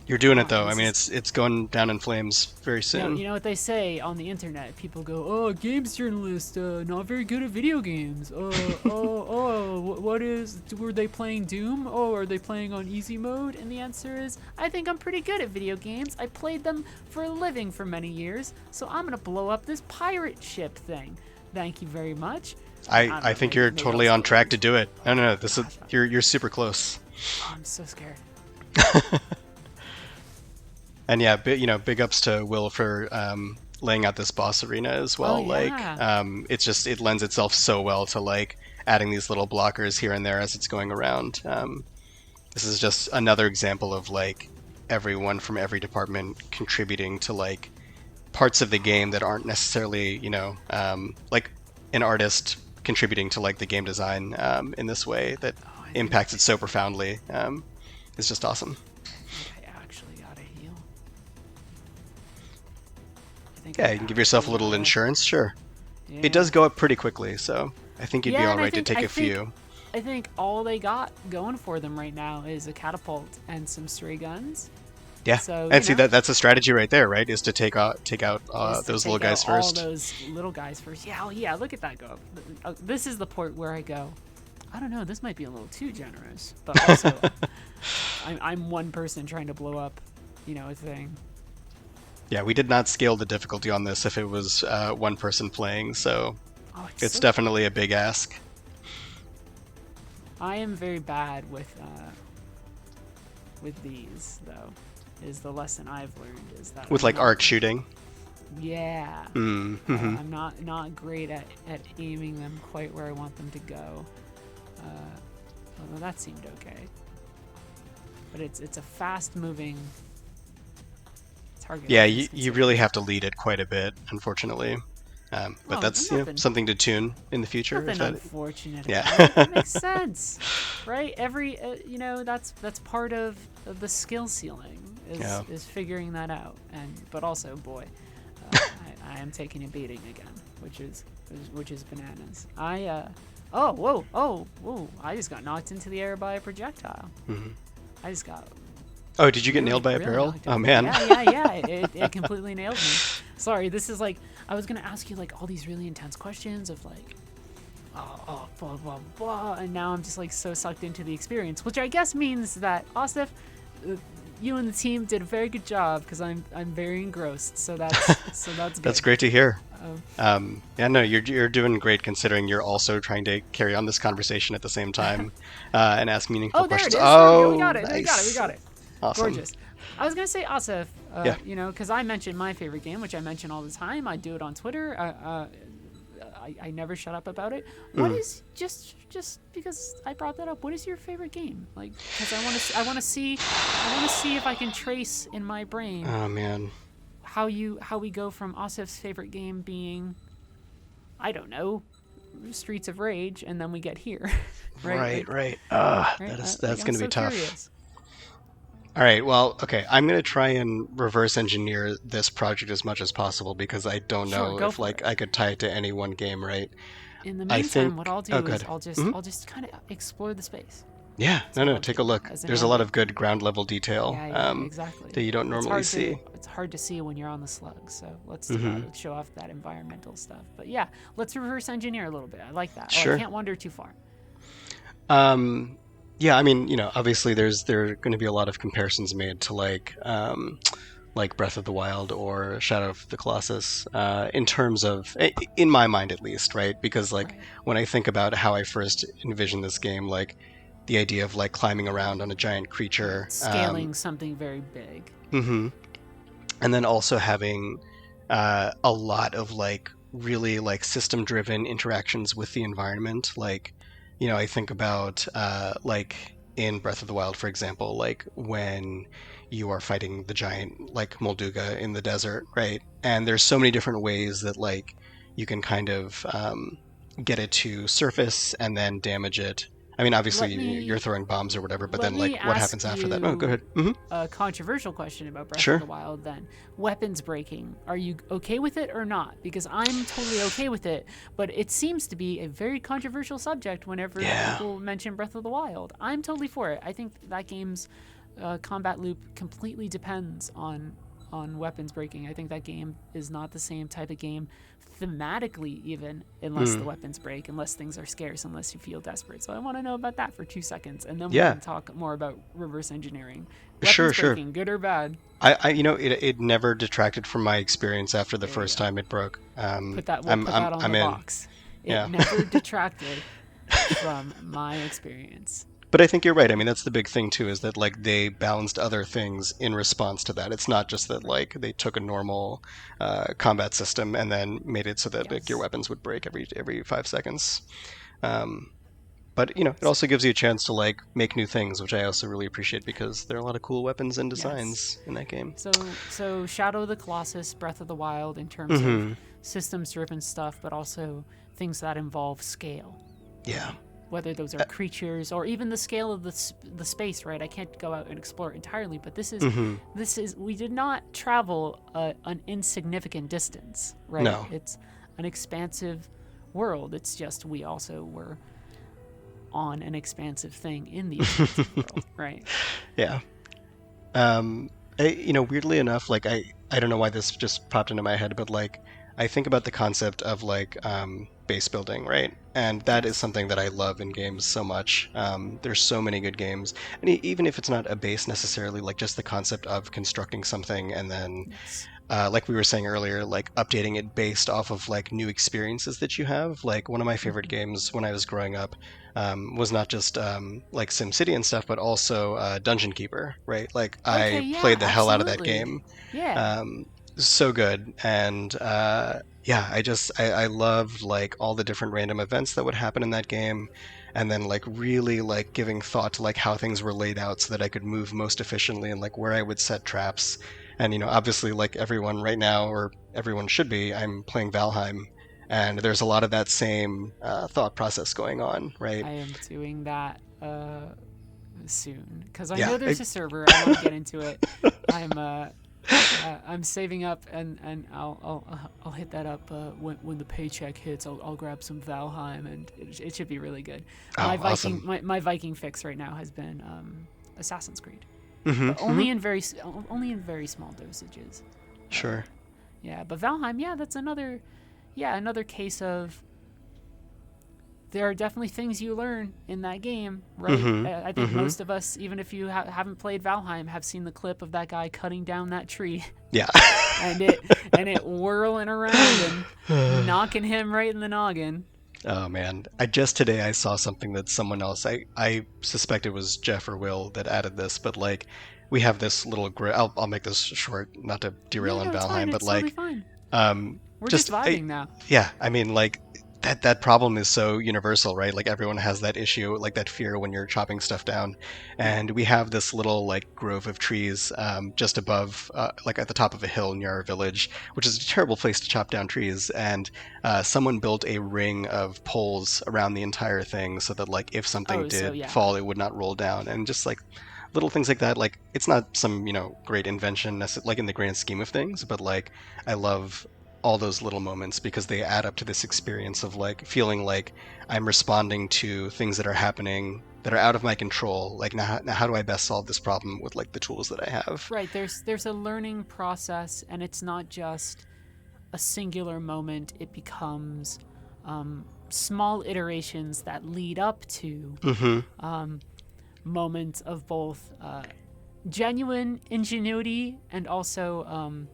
You're doing it though. I mean, it's going down in flames very soon. You know what they say on the internet? People go, "Oh, games journalist, not very good at video games. Were they playing Doom? Oh, are they playing on easy mode?" And the answer is, I think I'm pretty good at video games. I played them for a living for many years, so I'm gonna blow up this pirate ship thing. Thank you very much. I think you're totally on track to do it. No. You're super close. Oh, I'm so scared. And yeah, big ups to Will for laying out this boss arena as well. It lends itself so well to like adding these little blockers here and there as it's going around. This is just another example of like everyone from every department contributing to like parts of the game that aren't necessarily, like an artist contributing to like the game design in this way that impacts it so profoundly. It's just awesome. Yeah, you can give yourself a little insurance, sure. Yeah. It does go up pretty quickly, so I think you'd be all right to take a few. I think all they got going for them right now is a catapult and some stray guns. Yeah, so, and see that's a strategy right there, right? Is to take out those little guys first. All those little guys first. Yeah, look at that go up. This is the port where I go, I don't know, this might be a little too generous, but also I'm one person trying to blow up, a thing. Yeah, we did not scale the difficulty on this if it was one person playing, so it's so definitely a big ask. I am very bad with these, though, is the lesson I've learned. Is that with like arc shooting? Yeah. I'm not great at aiming them quite where I want them to go. Although that seemed okay. But it's a fast-moving... Yeah, you really have to lead it quite a bit, unfortunately. But that's something to tune in the future. Nothing unfortunate. Yeah, that makes sense, right? Every that's part of the skill ceiling is figuring that out. But also, boy, I am taking a beating again, which is bananas. Whoa! I just got knocked into the air by a projectile. I just got. Oh, did you get nailed by a barrel? Oh, man. Yeah. It completely nailed me. Sorry, this is like, I was going to ask you like all these really intense questions of like, blah, blah, blah. And now I'm just like so sucked into the experience, which I guess means that, Asif, you and the team did a very good job, because I'm very engrossed. So that's good. That's great to hear. You're doing great, considering you're also trying to carry on this conversation at the same time and ask meaningful questions. Oh, we got it. We got it. Awesome. Gorgeous. I was going to say, Asif, because I mentioned my favorite game, which I mention all the time. I do it on Twitter. I never shut up about it. What is, just because I brought that up, what is your favorite game? Like, because I want to see if I can trace in my brain. Oh, man. How we go from Asif's favorite game being, I don't know, Streets of Rage, and then we get here. Right. That's going to be tough. Curious. All right, well, okay, I'm going to try and reverse engineer this project as much as possible, because I don't know if I could tie it to any one game, right? In the meantime, what I'll do is I'll just kind of explore the space. Yeah, take a look. There's a lot of good ground level detail exactly. that you don't normally see. It's hard to see when you're on the Slug, so let's show off that environmental stuff. But yeah, let's reverse engineer a little bit. I like that. Sure. I can't wander too far. Yeah, I mean, obviously there are going to be a lot of comparisons made to like like Breath of the Wild or Shadow of the Colossus, in terms of, in my mind at least, right? Because like Right. when I think about how I first envisioned this game, like the idea of like climbing around on a giant creature, Scaling something very big. mhm. And then also having a lot of like really like system driven interactions with the environment. Like, you know, I think about like in Breath of the Wild, for example, like when you are fighting the giant like Molduga in the desert, right? And there's so many different ways that like you can kind of get it to surface and then damage it. I mean, obviously Let you're me throwing bombs or whatever, but let then like me what ask happens after that? Oh, go ahead. you a controversial question about Breath Sure. of the Wild then. Weapons breaking. Are you okay with it or not? Because I'm totally okay with it, but it seems to be a very controversial subject whenever Yeah. people mention Breath of the Wild. I'm totally for it. I think that game's combat loop completely depends on weapons breaking. I think that game is not the same type of game thematically even unless the weapons break, unless things are scarce, unless you feel desperate. So I want to know about that for 2 seconds, and then we Yeah. can talk more about reverse engineering. Sure, Weapons sure. breaking, good or bad? You know, it never detracted from my experience after the There you first go. time it broke. We'll put that on I'm the in. box. It Yeah. never detracted from my experience. But I think you're right. I mean, that's the big thing too, is that like they balanced other things in response to that. It's not just that like they took a normal combat system and then made it so that like your Yes. weapons would break every 5 seconds. Um, but you know, it also gives you a chance to like make new things, which I also really appreciate because there are a lot of cool weapons and Yes. designs in that game. So Shadow of the Colossus, Breath of the Wild, in terms Mm-hmm. of systems-driven stuff, but also things that involve scale. Yeah. Whether those are creatures or even the scale of the space, right? I can't go out and explore it entirely, but this is we did not travel an insignificant distance, right? No. It's an expansive world. It's just we also were on an expansive thing in the expansive world, right? Yeah. You know, weirdly enough, like I don't know why this just popped into my head, but like I think about the concept of like base building, right? And that is Yes. something that I love in games so much. There's so many good games, and even if it's not a base necessarily, like just the concept of constructing something and then Yes. like we were saying earlier, like updating it based off of like new experiences that you have. Like one of my favorite games when I was growing up was not just like SimCity and stuff, but also Dungeon Keeper, right? Like Okay, I yeah, played the hell out of that absolutely. game. Yeah. So good, and yeah, I loved like all the different random events that would happen in that game, and then like really like giving thought to like how things were laid out so that I could move most efficiently and like where I would set traps. And you know, obviously, like everyone right now, or everyone should be, I'm playing Valheim, and there's a lot of that same thought process going on, right? I am doing that soon because I Yeah, know there's a server. I want to get into it. I'm saving up and I'll hit that up when the paycheck hits. I'll grab some Valheim and it should be really good. My oh, Viking awesome. my Viking fix right now has been Assassin's Creed, Hmm. but only in very small dosages. Sure. Yeah, but Valheim, yeah, that's another case of there are definitely things you learn in that game, right? I think most of us, even if you haven't played Valheim, have seen the clip of that guy cutting down that tree Yeah. and it whirling around and knocking him right in the noggin. Oh man, today I saw something that someone else, I suspect it was Jeff or Will that added this, but like we have this little I'll make this short, not to derail on No, it's fine. Valheim, but It's totally like fine. We're just just vibing now. yeah, I mean like that problem is so universal, right? Like everyone has that issue, like that fear when you're chopping stuff down, and we have this little like grove of trees just above, like at the top of a hill near our village, which is a terrible place to chop down trees. And someone built a ring of poles around the entire thing so that like if something Oh, so did yeah. fall, it would not roll down. And just like little things like that, like it's not some great invention, like in the grand scheme of things, but like I love all those little moments because they add up to this experience of like feeling like I'm responding to things that are happening that are out of my control. Like now how do I best solve this problem with like the tools that I have? Right, there's a learning process, and it's not just a singular moment. It becomes small iterations that lead up to Mm-hmm. moments of both genuine ingenuity and also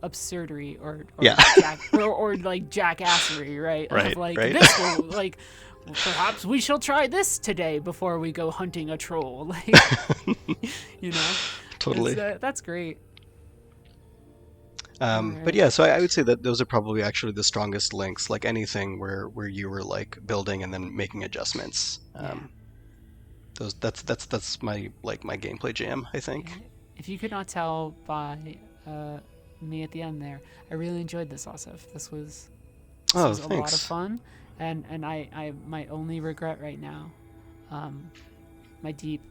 absurdery or like jackassery, right? Right, Of like right. this will like perhaps we shall try this today before we go hunting a troll. Like, you know, Totally. That's great. But yeah, so I would say that those are probably actually the strongest links. Like anything where you were like building and then making adjustments. That's my my gameplay jam, I think. If you could not tell by me at the end there, I really enjoyed this, Asif. This was a lot of fun, and I my only regret right now, my deep,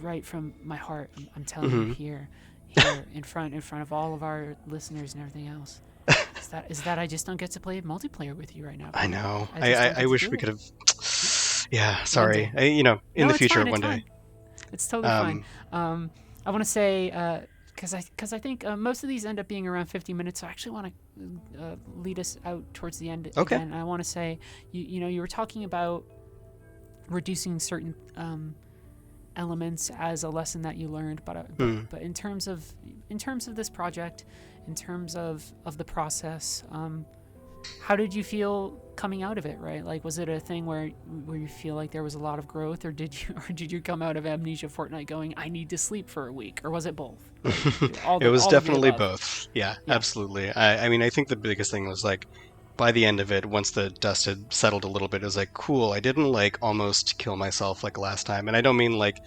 right from my heart, I'm telling you here in front of all of our listeners and everything else, is that I just don't get to play multiplayer with you right now. I know. I I wish we could have. Yeah, sorry. In the future, one day. It's totally fine. I want to say, because I think most of these end up being around 50 minutes, so I actually want to lead us out towards the end. Okay. Again. I want to say, you were talking about reducing certain elements as a lesson that you learned, but in terms of this project, in terms of the process, how did you feel coming out of it, right? Like, was it a thing where you feel like there was a lot of growth, or did you come out of Amnesia Fortnight going, I need to sleep for a week, or was it both? It was definitely both. Yeah, absolutely. I mean, I think the biggest thing was like, by the end of it, once the dust had settled a little bit, it was like, cool, I didn't like almost kill myself like last time. And I don't mean like,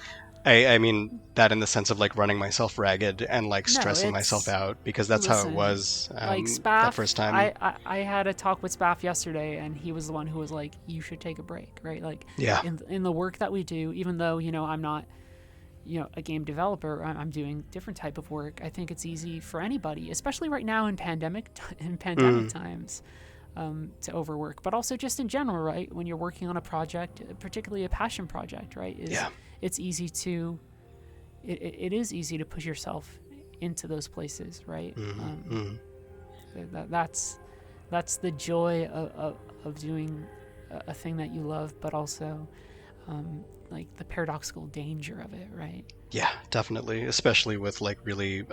I mean that in the sense of like running myself ragged and like stressing myself out, because that's how it was like Spaff, that first time. I had a talk with Spaff yesterday, and he was the one who was like, you should take a break, right? Like, in the work that we do, even though, I'm not, a game developer, I'm doing different type of work. I think it's easy for anybody, especially right now in pandemic times, to overwork, but also just in general, right? When you're working on a project, particularly a passion project, right? It's easy to, it is easy to push yourself into those places, right? That's the joy of doing a thing that you love, but also like the paradoxical danger of it, right? Yeah, definitely, especially with like really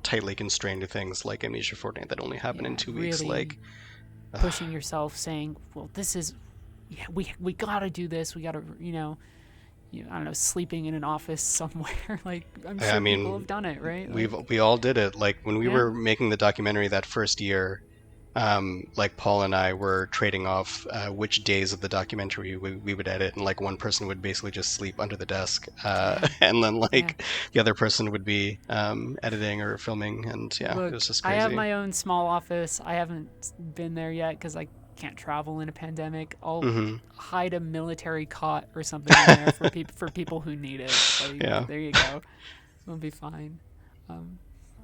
tightly constrained things like Amnesia Fortnight that only happen in 2 weeks, really like pushing yourself, saying, well, this is, we gotta do this, we gotta, I don't know, sleeping in an office somewhere. Like, I'm sure people have done it, right? We all did it. Like when we were making the documentary that first year, like Paul and I were trading off which days of the documentary we would edit, and like one person would basically just sleep under the desk, and then the other person would be editing or filming, and Look, it was just crazy. I have my own small office. I haven't been there yet because I can't travel in a pandemic. I'll hide a military cot or something in there for people who need it. Like, there you go. We'll be fine.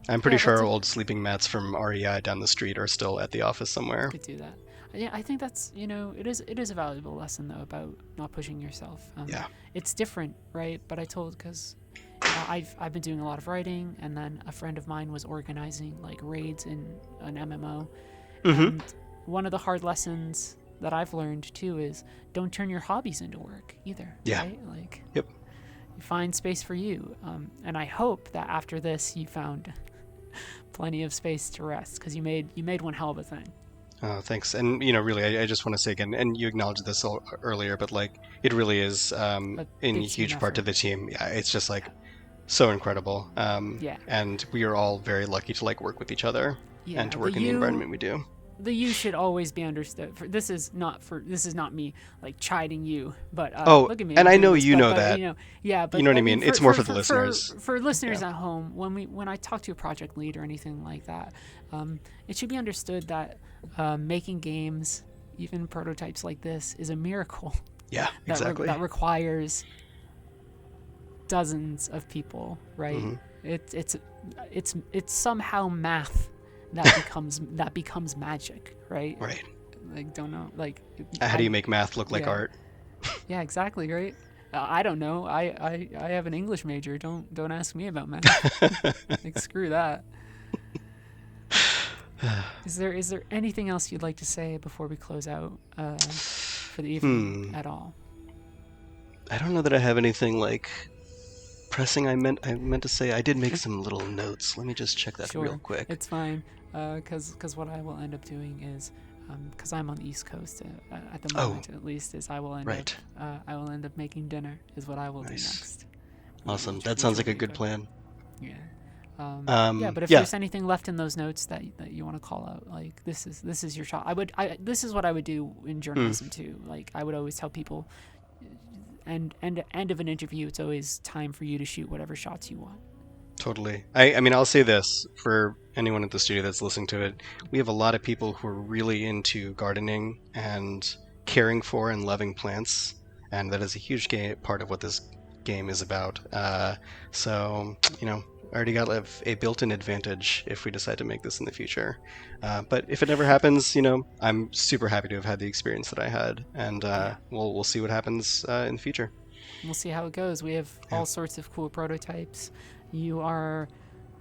I'm pretty sure our old sleeping mats from REI down the street are still at the office somewhere. Could do that. Yeah, I think that's, it is a valuable lesson though about not pushing yourself. It's different, right? But because I've been doing a lot of writing, and then a friend of mine was organizing like raids in an MMO, and one of the hard lessons that I've learned too is don't turn your hobbies into work either. Yeah. Right? Like, you find space for you. And I hope that after this you found plenty of space to rest, because you made one hell of a thing. Oh, thanks. And really, I just want to say again, and you acknowledged this earlier, but like it really is in huge part to the team. Yeah, it's just like so incredible. And we are all very lucky to like work with each other and to work in the environment we do. The you should always be understood. This is not me like chiding you, but look at me. And I know but you know that. But you know what I mean. It's more for the listeners. For listeners at home, when I talk to a project lead or anything like that, it should be understood that making games, even prototypes like this, is a miracle. Yeah, exactly. That requires dozens of people, right? It's somehow math. That becomes magic, right? Right. Like, don't know. Like, how do you make math look like art? Yeah, exactly, right? I don't know. I have an English major. Don't ask me about math. Like, screw that. Is there anything else you'd like to say before we close out for the evening at all? I don't know that I have anything like pressing. I meant to say I did make some little notes. Let me just check that Sure, real quick. it's fine. Because what I will end up doing is, because I'm on the East Coast at the moment, at least, is I will end up making dinner. Is what I will do next. Awesome. Which That sounds will like a be good plan. Yeah. Yeah, But if there's anything left in those notes that you want to call out, like this is your shot. This is what I would do in journalism too. Like I would always tell people, end of an interview, it's always time for you to shoot whatever shots you want. Totally. I mean, I'll say this for anyone at the studio that's listening to it. We have a lot of people who are really into gardening and caring for and loving plants, and that is a huge part of what this game is about. So, I already got a built-in advantage if we decide to make this in the future. But if it never happens, I'm super happy to have had the experience that I had, and we'll see what happens in the future. We'll see how it goes. We have all sorts of cool prototypes. You are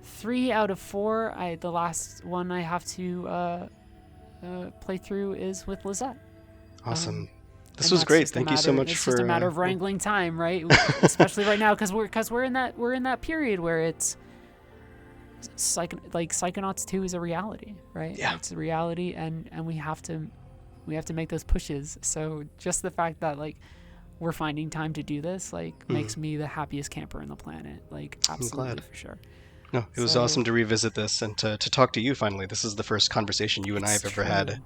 3 out of 4. The last one I have to play through is with Lizette. Awesome. This was great. Thank you so much it's for. It's just a matter of wrangling time, right? Especially right now, because we're in that period where it's Psychonauts 2 is a reality, right? Yeah. It's a reality, and we have to make those pushes. So just the fact that we're finding time to do this makes me the happiest camper on the planet. Absolutely, for sure. No, it was awesome to revisit this and to talk to you finally. This is the first conversation you and I have ever had.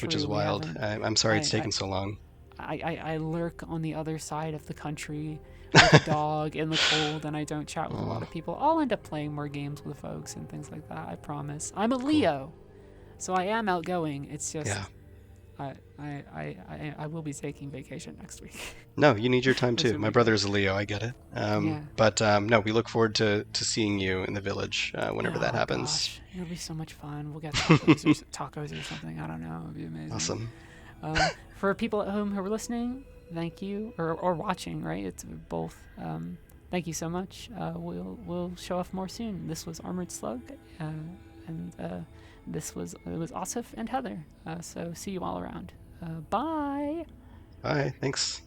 Which is wild. I'm sorry it's taken so long. I lurk on the other side of the country with a dog in the cold, and I don't chat with a lot of people. I'll end up playing more games with folks and things like that, I promise. I'm a Leo, so I am outgoing. It's just I will be taking vacation next week. No, you need your time too. My brother is a Leo, I get it. But no, we look forward to seeing you in the village whenever that happens. Gosh. It'll be so much fun. We'll get tacos or something. I don't know. It'll be amazing. Awesome. For people at home who are listening, thank you, or watching, right? It's both. Thank you so much. We'll show off more soon. This was Armored Slug, and it was Asif and Heather. So see you all around. Bye. Bye. Thanks.